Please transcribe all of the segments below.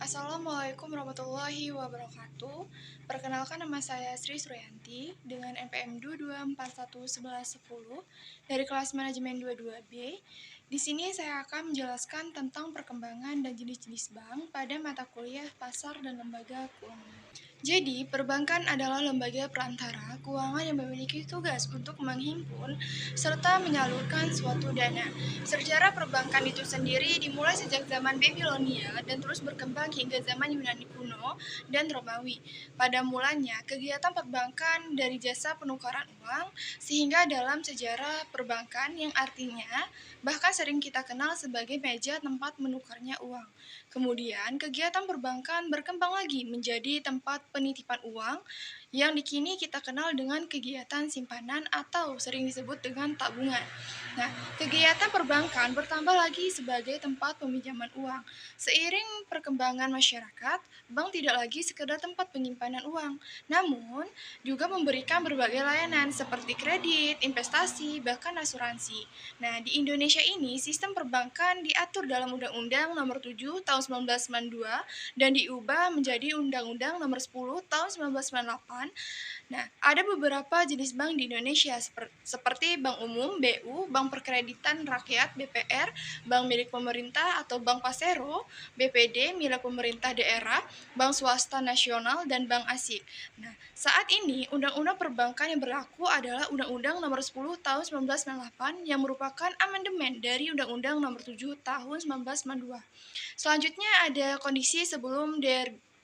Assalamualaikum warahmatullahi wabarakatuh. Perkenalkan nama saya Sri Suryanti dengan NPM 2241110 dari kelas manajemen 22B. Di sini saya akan menjelaskan tentang perkembangan dan jenis-jenis bank pada mata kuliah pasar dan lembaga keuangan. Jadi, perbankan adalah lembaga perantara keuangan yang memiliki tugas untuk menghimpun serta menyalurkan suatu dana. Sejarah perbankan itu sendiri dimulai sejak zaman Babilonia dan terus berkembang hingga zaman Yunani kuno dan Romawi. Pada mulanya, kegiatan perbankan dari jasa penukaran uang, sehingga dalam sejarah perbankan yang artinya bahkan sering kita kenal sebagai meja tempat menukarnya uang. Kemudian, kegiatan perbankan berkembang lagi menjadi tempat penitipan uang yang kini kita kenal dengan kegiatan simpanan atau sering disebut dengan tabungan. Nah, kegiatan perbankan bertambah lagi sebagai tempat peminjaman uang. Seiring perkembangan masyarakat, bank tidak lagi sekedar tempat penyimpanan uang, namun juga memberikan berbagai layanan seperti kredit, investasi, bahkan asuransi. Nah, di Indonesia ini sistem perbankan diatur dalam Undang-Undang Nomor 7 Tahun 1992 dan diubah menjadi Undang-Undang Nomor 10 Tahun 1998. Nah, ada beberapa jenis bank di Indonesia seperti Bank Umum (BU), Bank Perkreditan Rakyat (BPR), Bank milik pemerintah atau Bank Pasero, BPD milik pemerintah daerah, Bank Swasta Nasional, dan Bank Asing. Nah, saat ini Undang-Undang Perbankan yang berlaku adalah Undang-Undang Nomor 10 Tahun 1998 yang merupakan amandemen dari Undang-Undang Nomor 7 Tahun 1992. Selanjutnya ada kondisi sebelum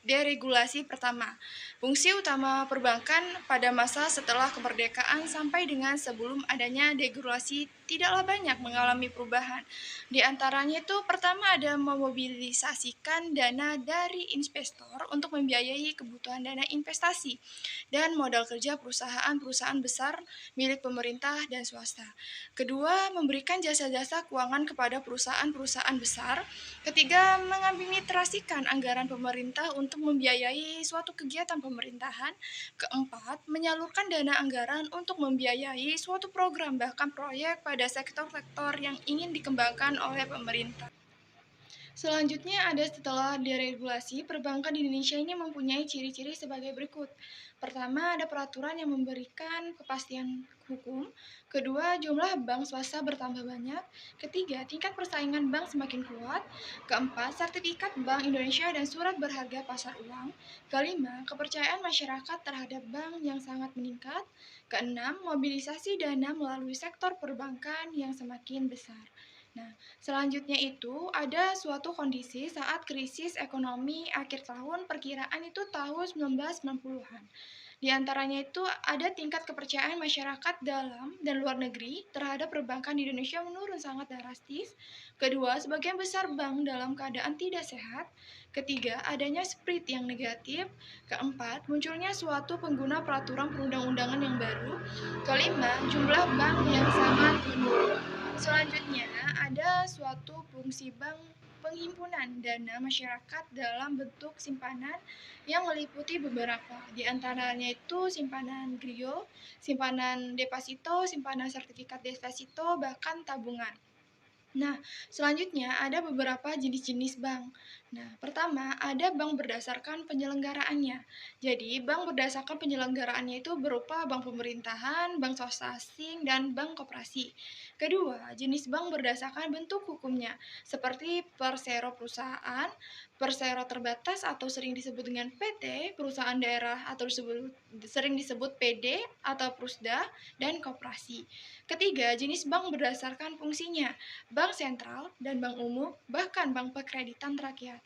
deregulasi pertama. Fungsi utama perbankan pada masa setelah kemerdekaan sampai dengan sebelum adanya deregulasi tidaklah banyak mengalami perubahan. Di antaranya itu pertama ada memobilisasikan dana dari investor untuk membiayai kebutuhan dana investasi dan modal kerja perusahaan-perusahaan besar milik pemerintah dan swasta. Kedua, memberikan jasa-jasa keuangan kepada perusahaan-perusahaan besar. Ketiga, mengadministrasikan anggaran pemerintah untuk membiayai suatu kegiatan pemerintahan. Keempat, menyalurkan dana anggaran untuk membiayai suatu program bahkan proyek pada sektor-sektor yang ingin dikembangkan oleh pemerintah. Selanjutnya ada setelah deregulasi, perbankan di Indonesia ini mempunyai ciri-ciri sebagai berikut. Pertama, ada peraturan yang memberikan kepastian hukum. Kedua, jumlah bank swasta bertambah banyak. Ketiga, tingkat persaingan bank semakin kuat. Keempat, sertifikat Bank Indonesia dan surat berharga pasar uang. Kelima, kepercayaan masyarakat terhadap bank yang sangat meningkat. Keenam, mobilisasi dana melalui sektor perbankan yang semakin besar. Nah, selanjutnya itu ada suatu kondisi saat krisis ekonomi akhir tahun, perkiraan itu tahun 1990-an. Di antaranya itu ada tingkat kepercayaan masyarakat dalam dan luar negeri terhadap perbankan di Indonesia menurun sangat drastis. Kedua, sebagian besar bank dalam keadaan tidak sehat. Ketiga, adanya spirit yang negatif. Keempat, munculnya suatu pengguna peraturan perundang-undangan yang baru. Kelima, jumlah bank yang sangat menurun. Selanjutnya, ada suatu fungsi bank penghimpunan dana masyarakat dalam bentuk simpanan yang meliputi beberapa. Di antaranya itu simpanan griyo, simpanan deposito, simpanan sertifikat deposito, bahkan tabungan. Nah, selanjutnya ada beberapa jenis-jenis bank. Nah, pertama ada bank berdasarkan penyelenggaraannya. Jadi, bank berdasarkan penyelenggaraannya itu berupa bank pemerintahan, bank swasta asing, dan bank koperasi. Kedua, jenis bank berdasarkan bentuk hukumnya, seperti persero perusahaan, persero terbatas atau sering disebut dengan PT, perusahaan daerah atau sering disebut PD atau Prusda, dan koperasi. Ketiga, jenis bank berdasarkan fungsinya bank sentral, dan bank umum, bahkan bank perkreditan rakyat.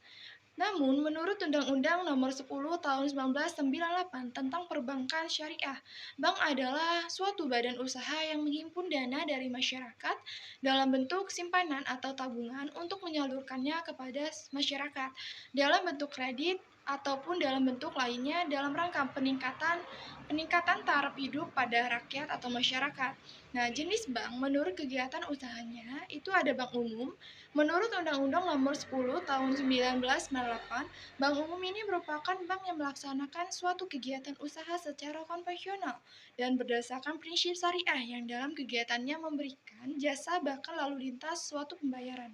Namun, menurut Undang-Undang Nomor 10 Tahun 1998 tentang Perbankan Syariah, bank adalah suatu badan usaha yang menghimpun dana dari masyarakat dalam bentuk simpanan atau tabungan untuk menyalurkannya kepada masyarakat dalam bentuk kredit ataupun dalam bentuk lainnya dalam rangka peningkatan taraf hidup pada rakyat atau masyarakat. Nah, jenis bank menurut kegiatan usahanya itu ada bank umum. Menurut Undang-Undang Nomor 10 Tahun 1998, bank umum ini merupakan bank yang melaksanakan suatu kegiatan usaha secara konvensional dan berdasarkan prinsip syariah yang dalam kegiatannya memberikan jasa bahkan lalu lintas suatu pembayaran.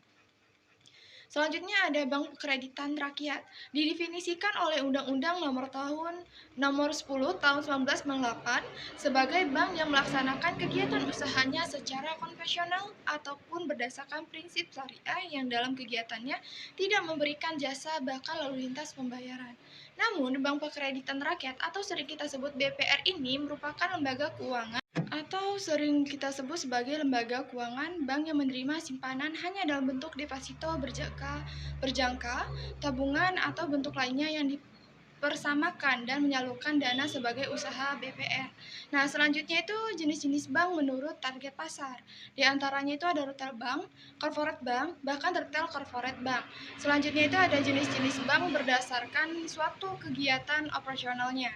Selanjutnya ada Bank Kreditan Rakyat. Didefinisikan oleh Undang-Undang Nomor 10 Tahun 1998 sebagai bank yang melaksanakan kegiatan usahanya secara konvensional ataupun berdasarkan prinsip syariah yang dalam kegiatannya tidak memberikan jasa bahkan lalu lintas pembayaran. Namun, Bank Kreditan Rakyat atau sering kita sebut BPR ini merupakan lembaga keuangan atau sering kita sebut sebagai lembaga keuangan bank yang menerima simpanan hanya dalam bentuk deposito berjangka, tabungan atau bentuk lainnya yang dipersamakan dan menyalurkan dana sebagai usaha BPR. Nah, selanjutnya itu jenis-jenis bank menurut target pasar. Di antaranya itu ada retail bank, corporate bank, bahkan retail corporate bank. Selanjutnya itu ada jenis-jenis bank berdasarkan suatu kegiatan operasionalnya.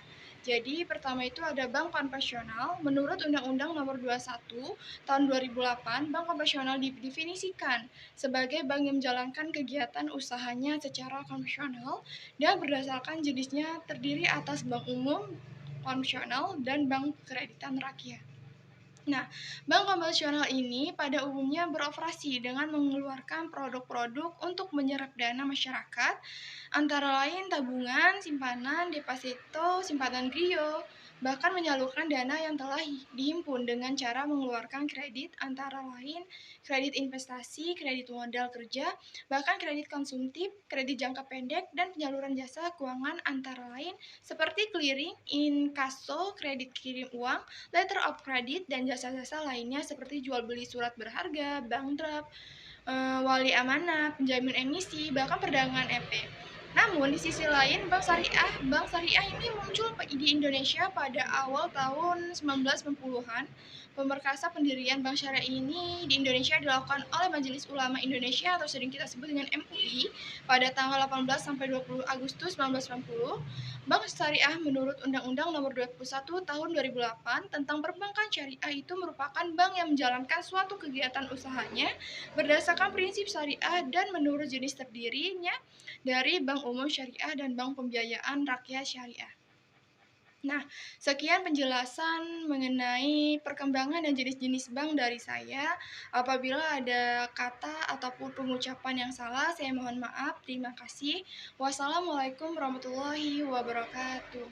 Jadi, pertama itu ada bank konvensional. Menurut Undang-Undang Nomor 21 Tahun 2008, bank konvensional didefinisikan sebagai bank yang menjalankan kegiatan usahanya secara konvensional dan berdasarkan jenisnya terdiri atas bank umum, konvensional, dan bank kreditan rakyat. Nah, bank konvensional ini pada umumnya beroperasi dengan mengeluarkan produk-produk untuk menyerap dana masyarakat, antara lain tabungan, simpanan, deposito, simpanan griyo, bahkan menyalurkan dana yang telah dihimpun dengan cara mengeluarkan kredit, antara lain kredit investasi, kredit modal kerja, bahkan kredit konsumtif, kredit jangka pendek, dan penyaluran jasa keuangan antara lain seperti clearing, inkaso, kredit kirim uang, letter of credit, dan jasa-jasa lainnya seperti jual beli surat berharga, bank draft, wali amanah, penjamin emisi, bahkan perdagangan EP. Namun di sisi lain, bank syariah ini muncul di Indonesia pada awal tahun 1990-an. Pemerkasa pendirian bank syariah ini di Indonesia dilakukan oleh Majelis Ulama Indonesia atau sering kita sebut dengan MUI pada tanggal 18 sampai 20 Agustus 1990. Bank syariah menurut Undang-Undang Nomor 21 Tahun 2008 tentang perbankan syariah itu merupakan bank yang menjalankan suatu kegiatan usahanya berdasarkan prinsip syariah dan menurut jenis terdirinya dari bank umum syariah dan bank pembiayaan rakyat syariah. Nah, sekian penjelasan mengenai perkembangan dan jenis-jenis bank dari saya. Apabila ada kata ataupun pengucapan yang salah, saya mohon maaf. Terima kasih. Wassalamualaikum warahmatullahi wabarakatuh.